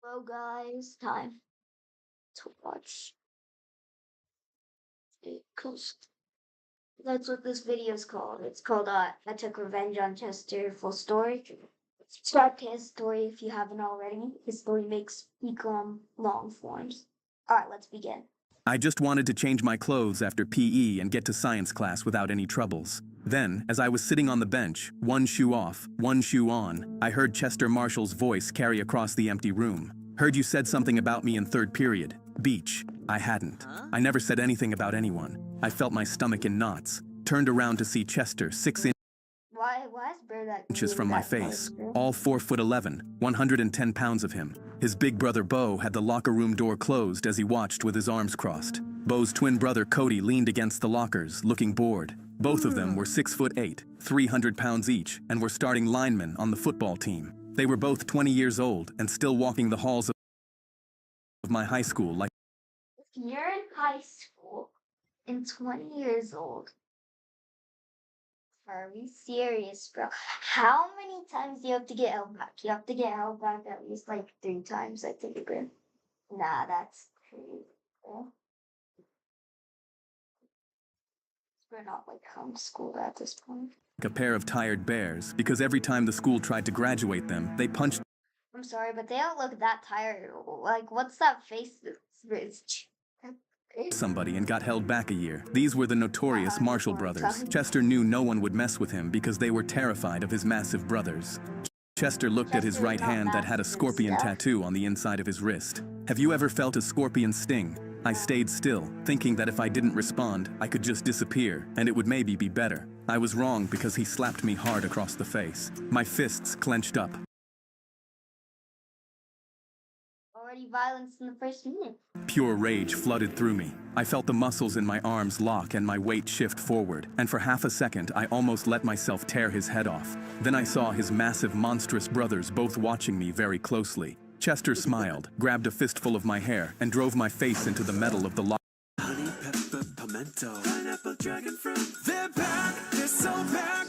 Hello guys, time to watch it because that's what this video is called. It's called I Took Revenge on Chester Full Story. Subscribe to his story if you haven't already. His story makes become long forms. Alright, let's begin. I just wanted to change my clothes after PE and get to science class without any troubles. Then, as I was sitting on the bench, one shoe off, one shoe on, I heard Chester Marshall's voice carry across the empty room. Heard you said something about me in third period. Beach. I hadn't. I never said anything about anyone. I felt my stomach in knots. Turned around to see Chester, 6 Why is Bird that inches from my face, all 4'11", 110 pounds of him. His big brother Bo had the locker room door closed as he watched with his arms crossed. Bo's twin brother Cody leaned against the lockers, looking bored. Both of them were 6'8", 300 pounds each, and were starting linemen on the football team. They were both 20 years old and still walking the halls of my high school like... If you're in high school and 20 years old, are we serious, bro? How many times do you have to get held back? You have to get held back at least like 3 times, I think, bro. Nah, that's crazy, bro. We're not like homeschooled at this point. a pair of tired bears because every time the school tried to graduate them, they punched I'm sorry, but they don't look that tired. Like, what's that face? somebody and got held back a year. These were the notorious Marshall brothers. Chester knew no one would mess with him because they were terrified of his massive brothers. Chester looked at his right hand that had a scorpion tattoo on the inside of his wrist. Have you ever felt a scorpion sting? I stayed still, thinking that if I didn't respond, I could just disappear, and it would maybe be better. I was wrong because he slapped me hard across the face. My fists clenched up. Already violence in the first minute. Pure rage flooded through me. I felt the muscles in my arms lock and my weight shift forward, and for half a second I almost let myself tear his head off. Then I saw his massive, monstrous brothers both watching me very closely. Chester smiled, grabbed a fistful of my hair, and drove my face into the metal of the lock. Honey, pepper, pimento, pineapple, dragon fruit. They're back, they're so back.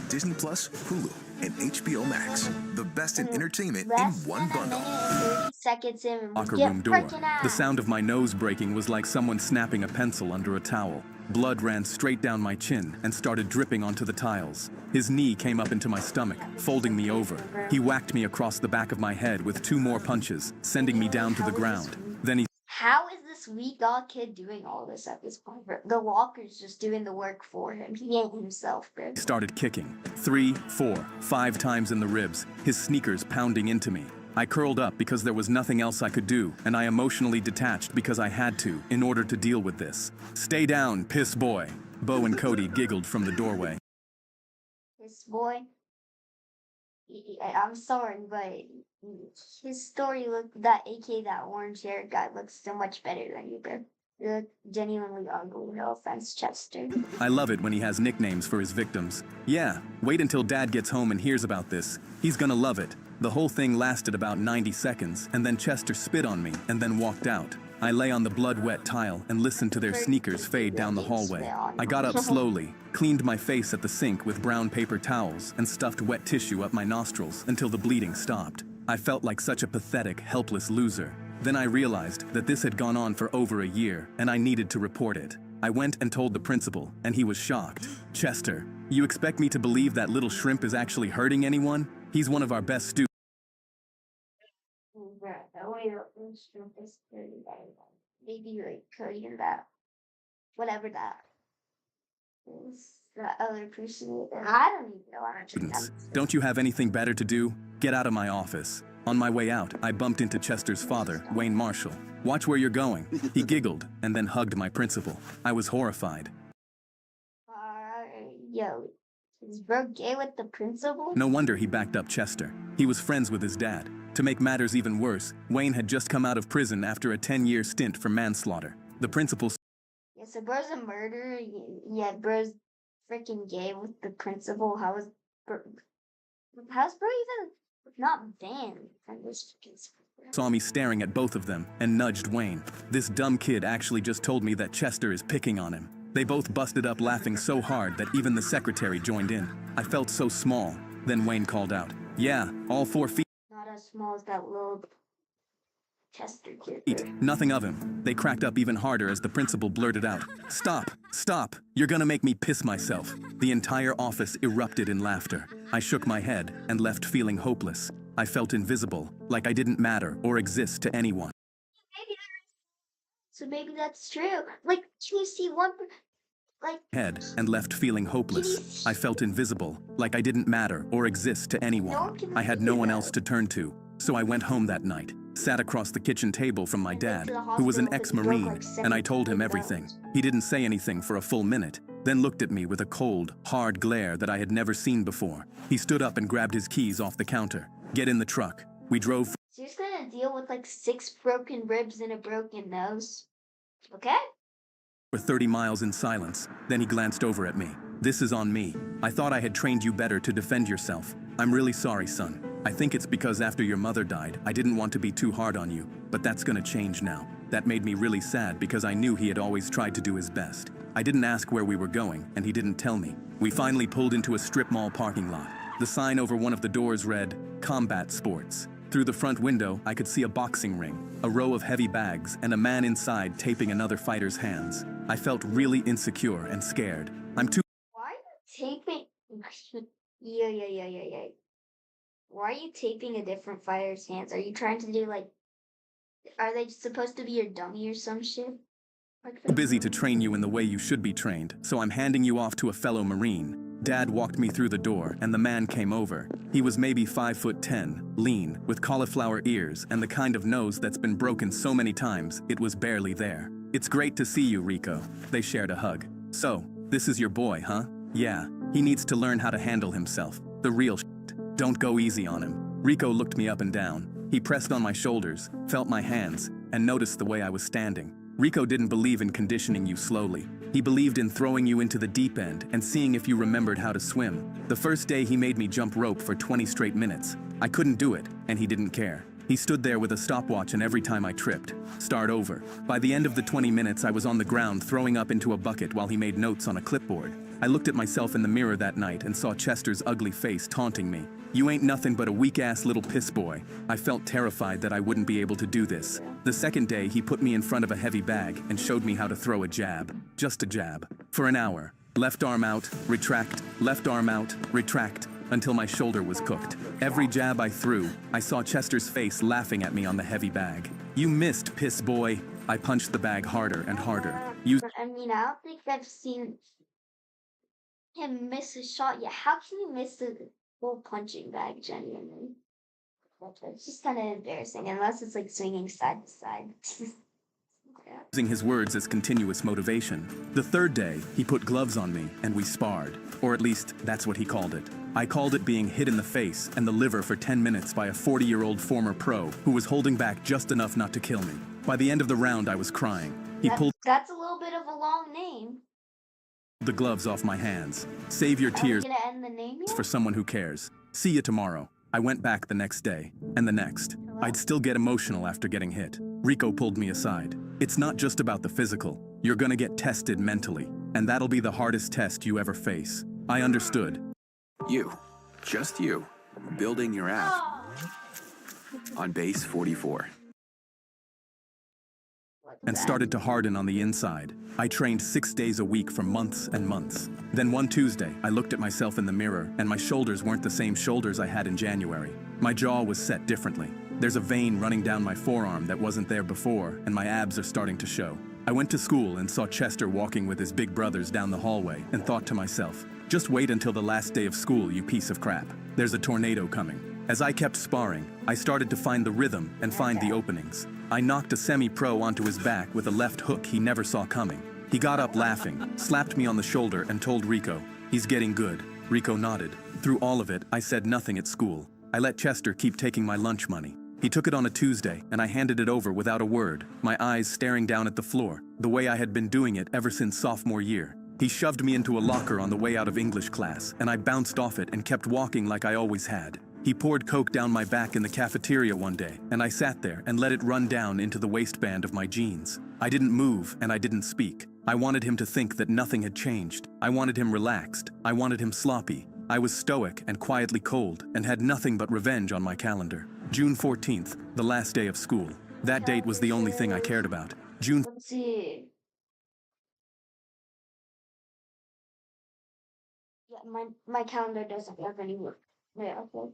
Disney Plus, Hulu, and HBO Max. The best in entertainment in one bundle. 30 seconds in and we Locker get room door. freaking out. The sound of my nose breaking was like someone snapping a pencil under a towel. Blood ran straight down my chin and started dripping onto the tiles. His knee came up into my stomach, folding me over. He whacked me across the back of my head with 2 more punches, sending me down to the ground. Then he How is this weak old kid doing all this at this point, bro? The walker's just doing the work for him. He ain't himself, bro. started kicking. 3, 4, 5 times in the ribs, his sneakers pounding into me. I curled up because there was nothing else I could do, and I emotionally detached because I had to, in order to deal with this. Stay down, piss boy. Bo and Cody giggled from the doorway. This boy, I'm sorry, but his story looked, that orange haired guy looks so much better than you, bro. You look genuinely ugly, no offense, Chester. I love it when he has nicknames for his victims. Yeah, wait until Dad gets home and hears about this. He's gonna love it. The whole thing lasted about 90 seconds, and then Chester spit on me and then walked out. I lay on the blood-wet tile and listened to their sneakers fade down the hallway. I got up slowly, cleaned my face at the sink with brown paper towels, and stuffed wet tissue up my nostrils until the bleeding stopped. I felt like such a pathetic, helpless loser. Then I realized that this had gone on for over a year, and I needed to report it. I went and told the principal, and he was shocked. Chester, you expect me to believe that little shrimp is actually hurting anyone? He's one of our best students. Maybe like Cody and that. Whatever that is. That other person. I don't even know. Students, don't you have anything better to do? Get out of my office. On my way out, I bumped into Chester's father, Wayne Marshall. Watch where you're going. He giggled and then hugged my principal. I was horrified. Yo, is bro gay with the principal? No wonder he backed up Chester. He was friends with his dad. To make matters even worse, Wayne had just come out of prison after a 10-year stint for manslaughter. The principal... Yeah, so bro's a murderer. Yeah, bro's freaking gay with the principal. How's bro even not banned from this freaking school? saw me staring at both of them and nudged Wayne. This dumb kid actually just told me that Chester is picking on him. They both busted up laughing so hard that even the secretary joined in. I felt so small. Then Wayne called out, "Yeah, all 4 feet." Not as small as that little Chester kid. Nothing of him. They cracked up even harder as the principal blurted out, "Stop! Stop! You're gonna make me piss myself." The entire office erupted in laughter. I shook my head and left feeling hopeless. I felt invisible, like I didn't matter or exist to anyone. So maybe that's true. Like, can you see one? Like, Head and left feeling hopeless. I felt invisible, like I didn't matter or exist to anyone. I had no one else to turn to, so I went home that night, sat across the kitchen table from my dad, who was an ex-Marine, and I told him everything. He didn't say anything for a full minute, then looked at me with a cold, hard glare that I had never seen before. He stood up and grabbed his keys off the counter. "Get in the truck." We drove so you're just gonna deal with like 6 broken ribs and a broken nose. Okay? for 30 miles in silence. Then he glanced over at me. "This is on me. I thought I had trained you better to defend yourself. I'm really sorry, son. I think it's because after your mother died, I didn't want to be too hard on you, but that's gonna change now." That made me really sad because I knew he had always tried to do his best. I didn't ask where we were going, and he didn't tell me. We finally pulled into a strip mall parking lot. The sign over one of the doors read, "Combat Sports." Through the front window, I could see a boxing ring, a row of heavy bags, and a man inside taping another fighter's hands. I felt really insecure and scared. I'm too Why are you taping? Yeah. Why are you taping a different fighter's hands? Are you trying to do like? Are they supposed to be your dummy or some shit? busy to train you in the way you should be trained, so I'm handing you off to a fellow Marine. Dad walked me through the door, and the man came over. He was maybe 5'10", lean, with cauliflower ears, and the kind of nose that's been broken so many times, it was barely there. "It's great to see you, Rico." They shared a hug. "So, this is your boy, huh?" "Yeah, he needs to learn how to handle himself. The real shit. Don't go easy on him." Rico looked me up and down. He pressed on my shoulders, felt my hands, and noticed the way I was standing. Rico didn't believe in conditioning you slowly. He believed in throwing you into the deep end and seeing if you remembered how to swim. The first day he made me jump rope for 20 straight minutes. I couldn't do it, and he didn't care. He stood there with a stopwatch, and every time I tripped, "Start over." By the end of the 20 minutes, I was on the ground throwing up into a bucket while he made notes on a clipboard. I looked at myself in the mirror that night and saw Chester's ugly face taunting me. "You ain't nothing but a weak-ass little piss boy." I felt terrified that I wouldn't be able to do this. The second day, he put me in front of a heavy bag and showed me how to throw a jab. Just a jab. For an hour. Left arm out, retract, left arm out, retract, until my shoulder was cooked. Every jab I threw, I saw Chester's face laughing at me on the heavy bag. "You missed, piss boy." I punched the bag harder and harder. I mean, I don't think I've seen him miss a shot yet. How can you miss the whole punching bag, genuinely? It's just kind of embarrassing, unless it's like swinging side to side. Yeah. Using his words as continuous motivation. The third day, he put gloves on me and we sparred. Or at least, that's what he called it. I called it being hit in the face and the liver for 10 minutes by a 40-year-old former pro who was holding back just enough not to kill me. By the end of the round, I was crying. He pulled That's a little bit of a long name. the gloves off my hands. "Save your Are we tears gonna end the name yet? for someone who cares. See you tomorrow." I went back the next day, and the next. I'd still get emotional after getting hit. Rico pulled me aside. "It's not just about the physical. You're gonna get tested mentally, and that'll be the hardest test you ever face." I understood. You, just you, building your app on base 44. And started to harden on the inside. I trained 6 days a week for months and months. Then one Tuesday, I looked at myself in the mirror, and my shoulders weren't the same shoulders I had in January. My jaw was set differently. There's a vein running down my forearm that wasn't there before, and my abs are starting to show. I went to school and saw Chester walking with his big brothers down the hallway and thought to myself, "Just wait until the last day of school, you piece of crap. There's a tornado coming." As I kept sparring, I started to find the rhythm and find the openings. I knocked a semi-pro onto his back with a left hook he never saw coming. He got up laughing, slapped me on the shoulder, and told Rico, "He's getting good." Rico nodded. Through all of it, I said nothing at school. I let Chester keep taking my lunch money. He took it on a Tuesday, and I handed it over without a word, my eyes staring down at the floor, the way I had been doing it ever since sophomore year. He shoved me into a locker on the way out of English class, and I bounced off it and kept walking like I always had. He poured Coke down my back in the cafeteria one day, and I sat there and let it run down into the waistband of my jeans. I didn't move, and I didn't speak. I wanted him to think that nothing had changed. I wanted him relaxed. I wanted him sloppy. I was stoic and quietly cold and had nothing but revenge on my calendar. June 14th, the last day of school. That date was the only thing I cared about. June Let's see. Yeah, my calendar doesn't have any work. Yeah, okay.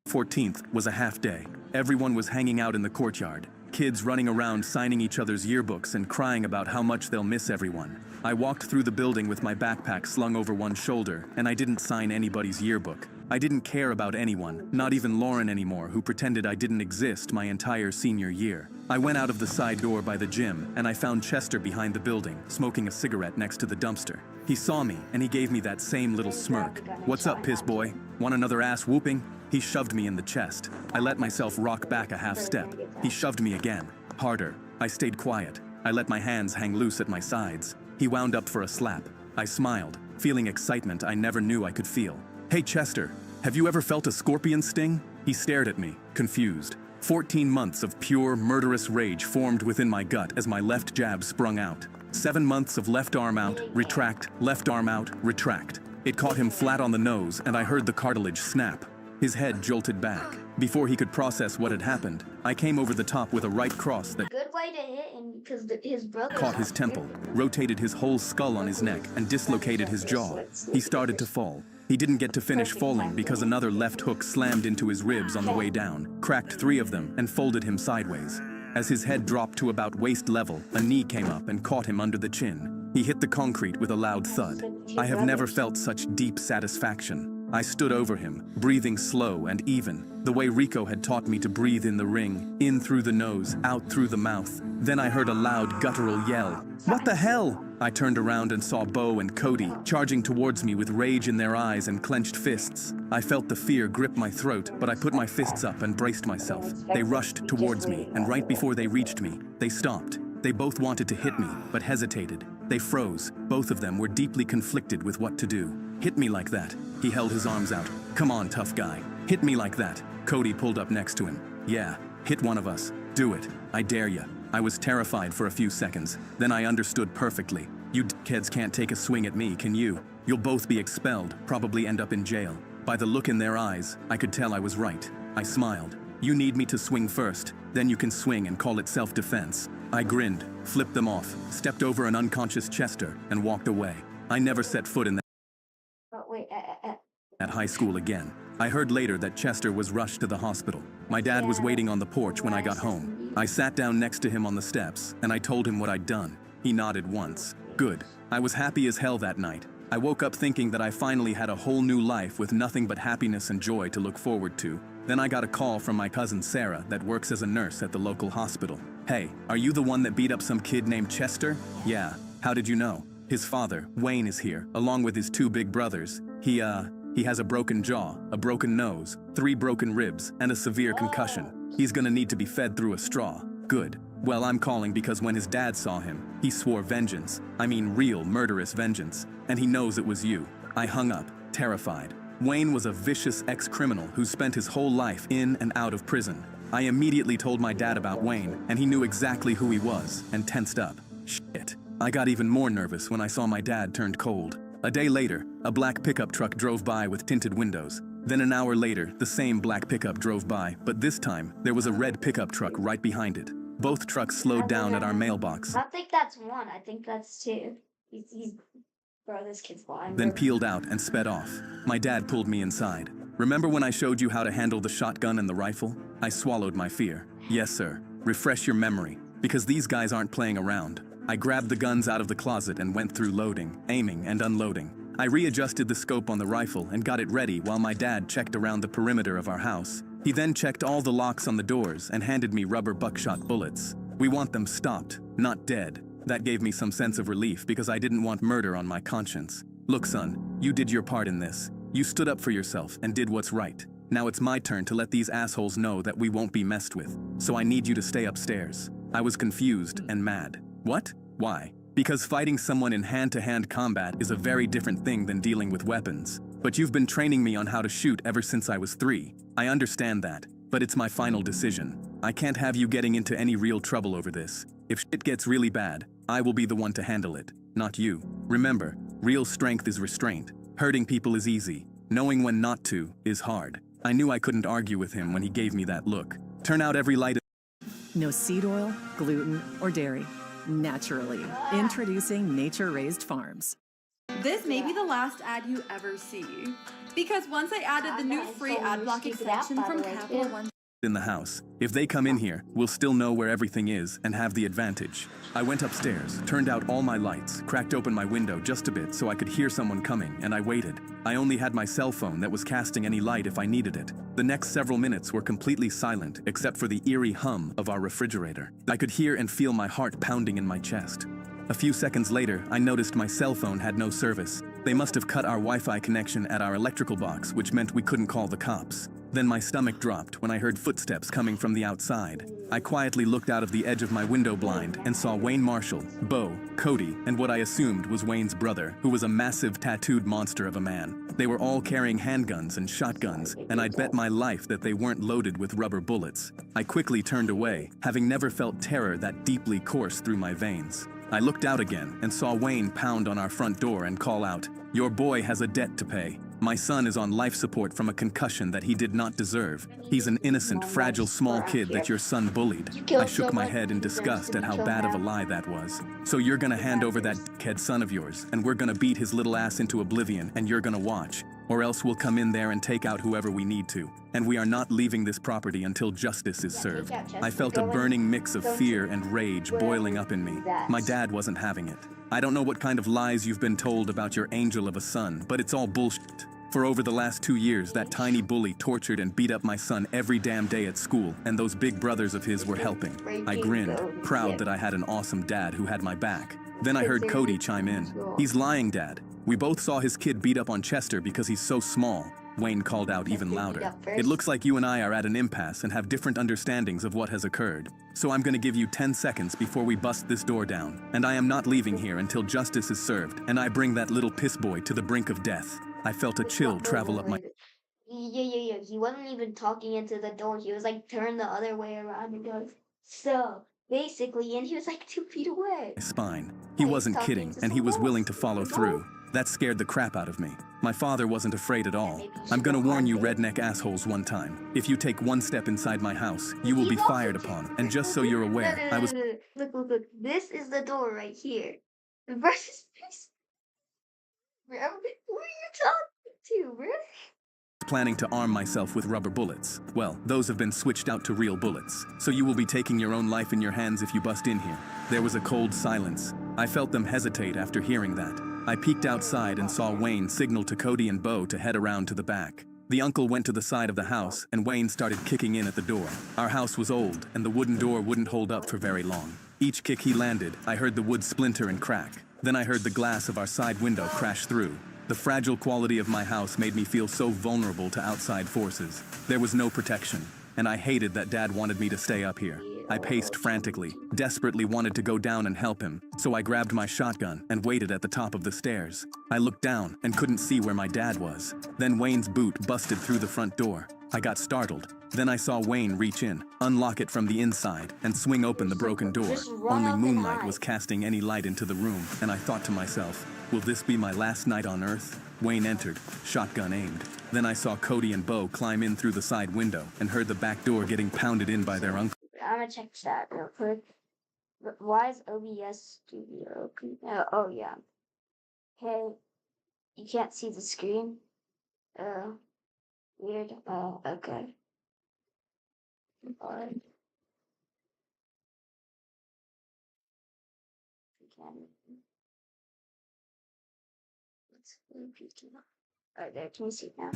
14th was a half day. Everyone was hanging out in the courtyard. Kids running around signing each other's yearbooks and crying about how much they'll miss everyone. I walked through the building with my backpack slung over one shoulder, and I didn't sign anybody's yearbook. I didn't care about anyone, not even Lauren anymore, who pretended I didn't exist my entire senior year. I went out of the side door by the gym, and I found Chester behind the building, smoking a cigarette next to the dumpster. He saw me, and he gave me that same little smirk. "What's up, piss boy? Want another ass whooping?" He shoved me in the chest. I let myself rock back a half step. He shoved me again, harder. I stayed quiet. I let my hands hang loose at my sides. He wound up for a slap. I smiled, feeling excitement I never knew I could feel. "Hey Chester, have you ever felt a scorpion sting?" He stared at me, confused. 14 months of pure, murderous rage formed within my gut as my left jab sprung out. 7 months of left arm out, retract, left arm out, retract. It caught him flat on the nose, and I heard the cartilage snap. His head jolted back. Before he could process what had happened, I came over the top with a right cross that Good way to hit him because his brother caught his temple, rotated his whole skull on his neck, and dislocated his jaw. He started to fall. He didn't get to finish falling because another left hook slammed into his ribs on the way down, cracked 3 of them, and folded him sideways. As his head dropped to about waist level, a knee came up and caught him under the chin. He hit the concrete with a loud thud. I have never felt such deep satisfaction. I stood over him, breathing slow and even, the way Rico had taught me to breathe in the ring, in through the nose, out through the mouth. Then I heard a loud guttural yell. "What the hell?" I turned around and saw Bo and Cody charging towards me with rage in their eyes and clenched fists. I felt the fear grip my throat, but I put my fists up and braced myself. They rushed towards me, and right before they reached me, they stopped. They both wanted to hit me, but hesitated. They froze. Both of them were deeply conflicted with what to do. "Hit me like that." He held his arms out. "Come on, tough guy. Hit me like that." Cody pulled up next to him. "Yeah, hit one of us. Do it. I dare ya." I was terrified for a few seconds. Then I understood perfectly. "You kids can't take a swing at me, can you? You'll both be expelled, probably end up in jail." By the look in their eyes, I could tell I was right. I smiled. "You need me to swing first, then you can swing and call it self-defense." I grinned, flipped them off, stepped over an unconscious Chester, and walked away. I never set foot in Oh, wait, at high school again. I heard later that Chester was rushed to the hospital. My dad was waiting on the porch when I got home. I sat down next to him on the steps, and I told him what I'd done. He nodded once. Good. I was happy as hell that night. I woke up thinking that I finally had a whole new life with nothing but happiness and joy to look forward to. Then I got a call from my cousin Sarah that works as a nurse at the local hospital. "Hey, are you the one that beat up some kid named Chester?" "Yeah. How did you know?" "His father, Wayne, is here, along with his 2 big brothers. He has a broken jaw, a broken nose, 3 broken ribs, and a severe concussion. He's gonna need to be fed through a straw." "Good. Well, I'm calling because when his dad saw him, he swore vengeance. I mean real murderous vengeance. And he knows it was you." I hung up, terrified. Wayne was a vicious ex-criminal who spent his whole life in and out of prison. I immediately told my dad about Wayne, and he knew exactly who he was, and tensed up. Shit. I got even more nervous when I saw my dad turned cold. A day later, a black pickup truck drove by with tinted windows. Then an hour later, the same black pickup drove by, but this time, there was a red pickup truck right behind it. Both trucks slowed down at our mailbox. I don't think that's 1. I think that's 2. Bro, this kid's blind. Then peeled out and sped off. My dad pulled me inside. "Remember when I showed you how to handle the shotgun and the rifle?" I swallowed my fear. "Yes, sir. Refresh your memory, because these guys aren't playing around." I grabbed the guns out of the closet and went through loading, aiming, and unloading. I readjusted the scope on the rifle and got it ready while my dad checked around the perimeter of our house. He then checked all the locks on the doors and handed me rubber buckshot bullets. "We want them stopped, not dead." That gave me some sense of relief because I didn't want murder on my conscience. "Look, son, you did your part in this. You stood up for yourself and did what's right. Now it's my turn to let these assholes know that we won't be messed with. So I need you to stay upstairs." I was confused and mad. "What? Why?" "Because fighting someone in hand-to-hand combat is a very different thing than dealing with weapons. But you've been training me on how to shoot ever since I was 3. I understand that, but it's my final decision. I can't have you getting into any real trouble over this. If shit gets really bad, I will be the one to handle it, not you. Remember, real strength is restraint. Hurting people is easy. Knowing when not to is hard. I knew I couldn't argue with him when he gave me that look. Turn out every light. No seed oil, gluten, or dairy. Naturally. Introducing Nature Raised Farms. This may be the last ad you ever see. Because once I added the new free ad block extension from Capital One In the house. If they come in here, we'll still know where everything is and have the advantage. I went upstairs, turned out all my lights, cracked open my window just a bit so I could hear someone coming, and I waited. I only had my cell phone that was casting any light if I needed it. The next several minutes were completely silent, except for the eerie hum of our refrigerator. I could hear and feel my heart pounding in my chest. A few seconds later, I noticed my cell phone had no service. They must have cut our Wi-Fi connection at our electrical box, which meant we couldn't call the cops. Then my stomach dropped when I heard footsteps coming from the outside. I quietly looked out of the edge of my window blind and saw Wayne Marshall, Bo, Cody, and what I assumed was Wayne's brother, who was a massive tattooed monster of a man. They were all carrying handguns and shotguns, and I'd bet my life that they weren't loaded with rubber bullets. I quickly turned away, having never felt terror that deeply coursed through my veins. I looked out again and saw Wayne pound on our front door and call out, "Your boy has a debt to pay. My son is on life support from a concussion that he did not deserve. He's an innocent, fragile, small kid that your son bullied." I shook my head in disgust at how bad of a lie that was. "So you're gonna hand over that dickhead son of yours, and we're gonna beat his little ass into oblivion, and you're gonna watch. Or else we'll come in there and take out whoever we need to. And we are not leaving this property until justice is served." I felt a burning mix of fear and rage boiling up in me. My dad wasn't having it. I don't know what kind of lies you've been told about your angel of a son, but it's all bullshit. For over the last 2 years, that tiny bully tortured and beat up my son every damn day at school, and those big brothers of his were helping. I grinned, proud that I had an awesome dad who had my back. Then I heard Cody chime in. "He's lying, Dad. We both saw his kid beat up on Chester because he's so small." Wayne called out even louder. "It looks like you and I are at an impasse and have different understandings of what has occurred. So I'm going to give you 10 seconds before we bust this door down, and I am not leaving here until justice is served, and I bring that little piss boy to the brink of death." I felt a chill travel up my Yeah. He wasn't even talking into the door. He was like turned the other way around and goes, "So basically," and he was like 2 feet away. spine. He wasn't kidding, and he was willing to follow through. That scared the crap out of me. My father wasn't afraid at all. "I'm gonna warn you redneck assholes one time. If you take one step inside my house, you will be fired upon. And just so you're aware, I was Look. This is the door right here. Versus this. Bro, who are you talking to, bro? planning to arm myself with rubber bullets. Well, those have been switched out to real bullets. So you will be taking your own life in your hands if you bust in here." There was a cold silence. I felt them hesitate after hearing that. I peeked outside and saw Wayne signal to Cody and Bo to head around to the back. The uncle went to the side of the house, and Wayne started kicking in at the door. Our house was old, and the wooden door wouldn't hold up for very long. Each kick he landed, I heard the wood splinter and crack. Then I heard the glass of our side window crash through. The fragile quality of my house made me feel so vulnerable to outside forces. There was no protection, and I hated that Dad wanted me to stay up here. I paced frantically, desperately wanted to go down and help him, so I grabbed my shotgun and waited at the top of the stairs. I looked down and couldn't see where my dad was. Then Wayne's boot busted through the front door. I got startled. Then I saw Wayne reach in, unlock it from the inside, and swing open the broken door. Only moonlight was casting any light into the room, and I thought to myself, will this be my last night on Earth? Wayne entered, shotgun aimed. Then I saw Cody and Bo climb in through the side window and heard the back door getting pounded in by their uncle. I'm gonna check that real quick. Why is OBS Studio open? Oh yeah. Hey, you can't see the screen? Weird. Okay. Alright. Alright, there, can you see now?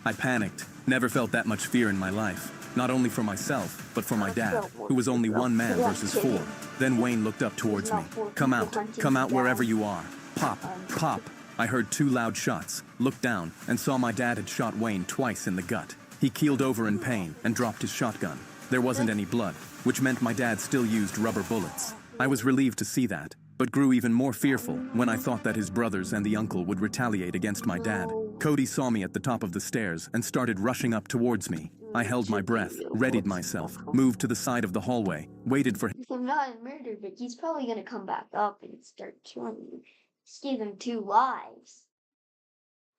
I panicked. Never felt that much fear in my life. Not only for myself, but for my dad, who was only one man versus four. Then Wayne looked up towards me. Come out wherever you are. Pop, pop. I heard 2 loud shots, looked down, and saw my dad had shot Wayne twice in the gut. He keeled over in pain and dropped his shotgun. There wasn't any blood, which meant my dad still used rubber bullets. I was relieved to see that, but grew even more fearful when I thought that his brothers and the uncle would retaliate against my dad. Cody saw me at the top of the stairs and started rushing up towards me. I held my breath, readied myself, moved to the side of the hallway, waited for him. I'm not in murder, but he's probably gonna come back up and start killing you. Just gave him 2 lives.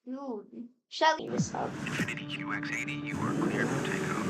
Dude, Shelly, this up. Infinity QX80, you are cleared for takeoff.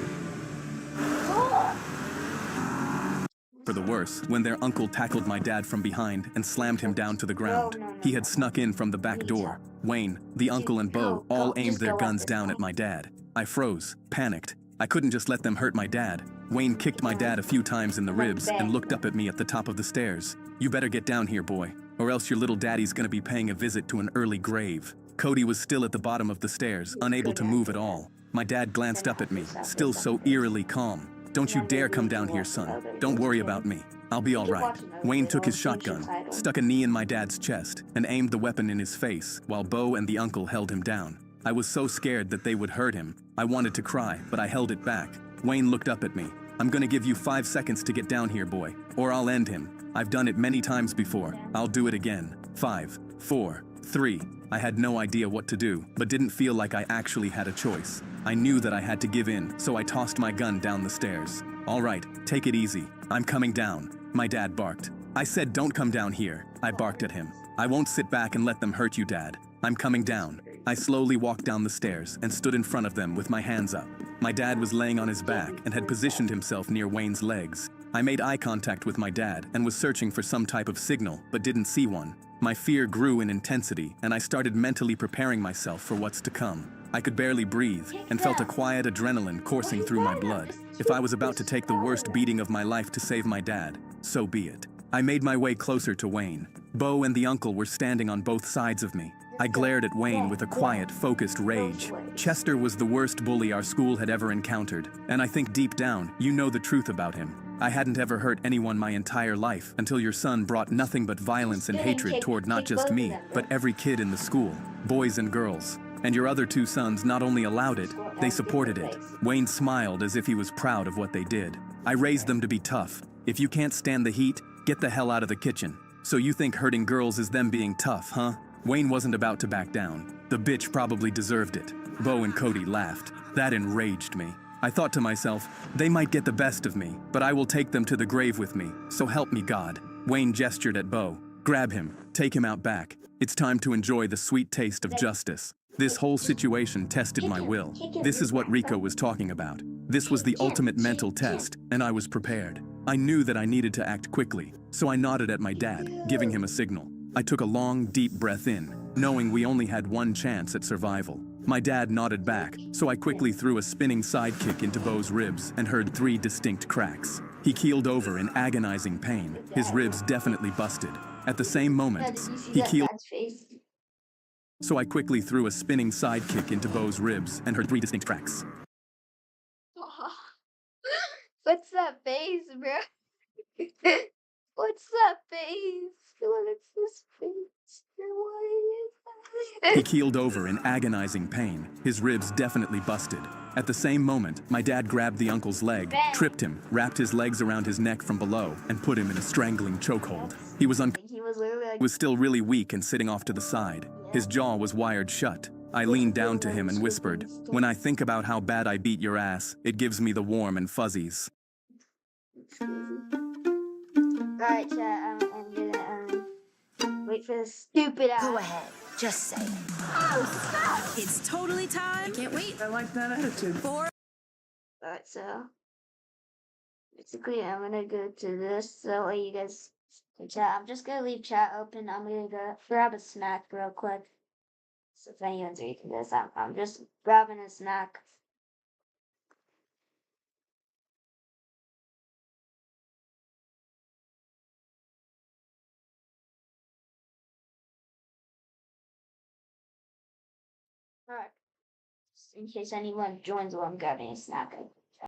For the worse, when their uncle tackled my dad from behind and slammed him down to the ground. No, He had snuck in from the back door. Wayne, the uncle, and Bo all aimed their guns down at my dad. I froze, panicked. I couldn't just let them hurt my dad. Wayne kicked my dad a few times in the ribs and looked up at me at the top of the stairs. You better get down here, boy, or else your little daddy's gonna be paying a visit to an early grave. Cody was still at the bottom of the stairs, unable to move at all. My dad glanced up at me, still so eerily calm. Don't you dare come down here, son. Don't worry about me. I'll be all right. Wayne took his shotgun, stuck a knee in my dad's chest, and aimed the weapon in his face, while Bo and the uncle held him down. I was so scared that they would hurt him. I wanted to cry, but I held it back. Wayne looked up at me. I'm gonna give you 5 seconds to get down here, boy, or I'll end him. I've done it many times before. I'll do it again. 5, 4, 3. I had no idea what to do, but didn't feel like I actually had a choice. I knew that I had to give in, so I tossed my gun down the stairs. All right, take it easy. I'm coming down. My dad barked. I said, don't come down here. I barked at him. I won't sit back and let them hurt you, Dad. I'm coming down. I slowly walked down the stairs and stood in front of them with my hands up. My dad was laying on his back and had positioned himself near Wayne's legs. I made eye contact with my dad and was searching for some type of signal, but didn't see one. My fear grew in intensity, and I started mentally preparing myself for what's to come. I could barely breathe and felt a quiet adrenaline coursing through my blood. If I was about to take the worst beating of my life to save my dad, so be it. I made my way closer to Wayne. Bo and the uncle were standing on both sides of me. I glared at Wayne with a quiet, focused rage. Chester was the worst bully our school had ever encountered, and I think deep down, you know the truth about him. I hadn't ever hurt anyone my entire life until your son brought nothing but violence and hatred toward not just me, but every kid in the school, boys and girls. And your other 2 sons not only allowed it, they supported it. Wayne smiled as if he was proud of what they did. I raised them to be tough. If you can't stand the heat, get the hell out of the kitchen. So you think hurting girls is them being tough, huh? Wayne wasn't about to back down. The bitch probably deserved it. Bo and Cody laughed. That enraged me. I thought to myself, they might get the best of me, but I will take them to the grave with me, so help me God. Wayne gestured at Bo. Grab him, take him out back. It's time to enjoy the sweet taste of justice. This whole situation tested my will. This is what Rico was talking about. This was the ultimate mental test, and I was prepared. I knew that I needed to act quickly, so I nodded at my dad, giving him a signal. I took a long, deep breath in, knowing we only had one chance at survival. My dad nodded back, so I quickly threw a spinning sidekick into Bo's ribs and heard 3 distinct cracks. He keeled over in agonizing pain. His ribs definitely busted. At the same moment, he keeled. So I quickly threw a spinning sidekick into Bo's ribs and heard 3 distinct cracks. What's that face, bro? What's that face? What's this face? He keeled over in agonizing pain. His ribs definitely busted. At the same moment, my dad grabbed the uncle's leg, tripped him, wrapped his legs around his neck from below, and put him in a strangling chokehold. He was literally like, was still really weak and sitting off to the side. His jaw was wired shut. I leaned down to him and whispered, "When I think about how bad I beat your ass, it gives me the warm and fuzzies." alright, chat, I'm gonna wait for this stupid ass. Go ahead, just say it. Oh, stop! It's totally time. Can't wait. I like that attitude. For Alright, so basically I'm gonna go to this so you guys can chat. I'm just gonna leave chat open. I'm gonna go grab a snack real quick. So if anyone's reading this, I'm just grabbing a snack. Alright. Just in case anyone joins while I'm grabbing a snack.